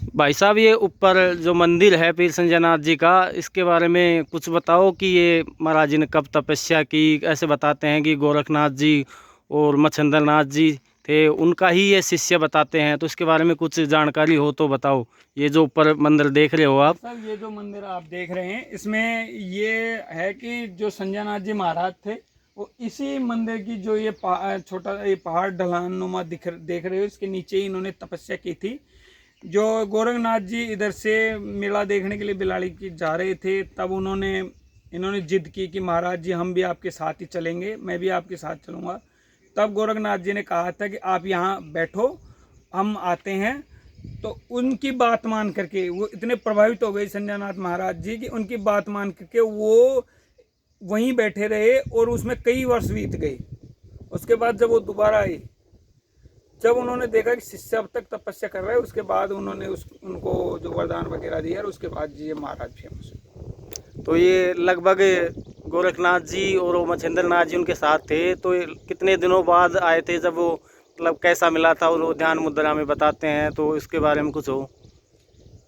भाई साहब, ये ऊपर जो मंदिर है पीर संजयनाथ जी का, इसके बारे में कुछ बताओ कि ये महाराज जी ने कब तपस्या की। ऐसे बताते हैं कि गोरखनाथ जी और मच्छिंद्र नाथ जी थे, उनका ही ये शिष्य बताते हैं। तो इसके बारे में कुछ जानकारी हो तो बताओ। ये जो ऊपर मंदिर देख रहे हो आप। सर, ये जो मंदिर आप देख रहे हैं, इसमें ये है कि जो संजयनाथ जी महाराज थे, वो इसी मंदिर की जो ये छोटा ये पहाड़ ढलान नुमा देख रहे हो, इसके नीचे ही इन्होंने तपस्या की थी। जो गोरखनाथ जी इधर से मेला देखने के लिए बिलाड़ी की जा रहे थे, तब इन्होंने जिद की कि महाराज जी, हम भी आपके साथ ही चलेंगे, मैं भी आपके साथ चलूँगा। तब गोरखनाथ जी ने कहा था कि आप यहाँ बैठो, हम आते हैं। तो उनकी बात मान करके वो इतने प्रभावित हो गए संजयनाथ महाराज जी कि उनकी बात मान करके वो वहीं बैठे रहे, और उसमें कई वर्ष बीत गए। उसके बाद जब वो दोबारा आए, जब उन्होंने देखा कि शिष्य अब तक तपस्या कर रहा है, उसके बाद उन्होंने उनको जो वरदान वगैरह दिया, और उसके बाद जी ये महाराज फेमस है। तो ये लगभग गोरखनाथ जी और वो मच्छिंद्र नाथ जी उनके साथ थे। तो ये कितने दिनों बाद आए थे, जब वो मतलब कैसा मिला था, और वो ध्यान मुद्रा में बताते हैं, तो इसके बारे में कुछ हो।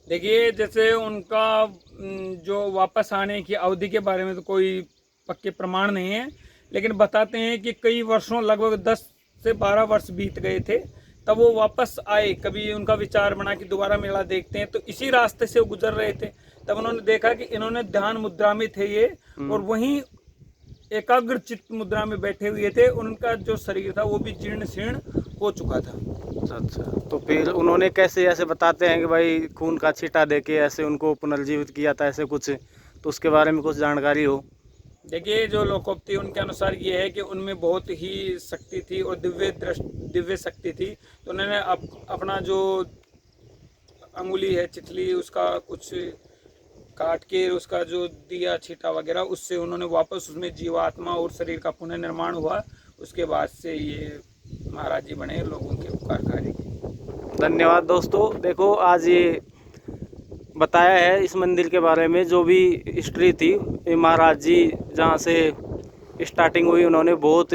देखिए, जैसे उनका जो वापस आने की अवधि के बारे में तो कोई पक्के प्रमाण नहीं है, लेकिन बताते हैं कि कई वर्षों, लगभग 10 से 12 वर्ष बीत गए थे, तब वो वापस आए। कभी उनका विचार बना कि दोबारा मेला देखते हैं, तो इसी रास्ते से वो गुजर रहे थे। तब उन्होंने देखा कि इन्होंने ध्यान मुद्रा में थे ये, और वहीं एकाग्र चित्त मुद्रा में बैठे हुए थे। उनका जो शरीर था वो भी जीर्ण शीर्ण हो चुका था। अच्छा, तो फिर उन्होंने कैसे, ऐसे बताते हैं कि भाई खून का छींटा देके ऐसे उनको पुनर्जीवित किया था, ऐसे कुछ, तो उसके बारे में कुछ जानकारी हो। देखिए, जो लोकोक्ति उनके अनुसार ये है कि उनमें बहुत ही शक्ति थी, और दिव्य शक्ति थी। तो उन्होंने अपना जो अंगुली है, चिथली, उसका कुछ काट के उसका जो दिया छीटा वगैरह, उससे उन्होंने वापस उसमें जीवात्मा और शरीर का पुनर्निर्माण हुआ। उसके बाद से ये महाराज जी बने, लोगों के उपकार कार्य किए। धन्यवाद दोस्तों। देखो, आज ये बताया है इस मंदिर के बारे में, जो भी हिस्ट्री थी। ये महाराज जी जहाँ से स्टार्टिंग हुई, उन्होंने बहुत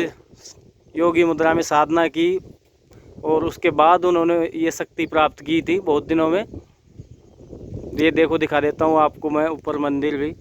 योगी मुद्रा में साधना की, और उसके बाद उन्होंने ये शक्ति प्राप्त की थी बहुत दिनों में। ये देखो, दिखा देता हूँ आपको मैं ऊपर मंदिर भी।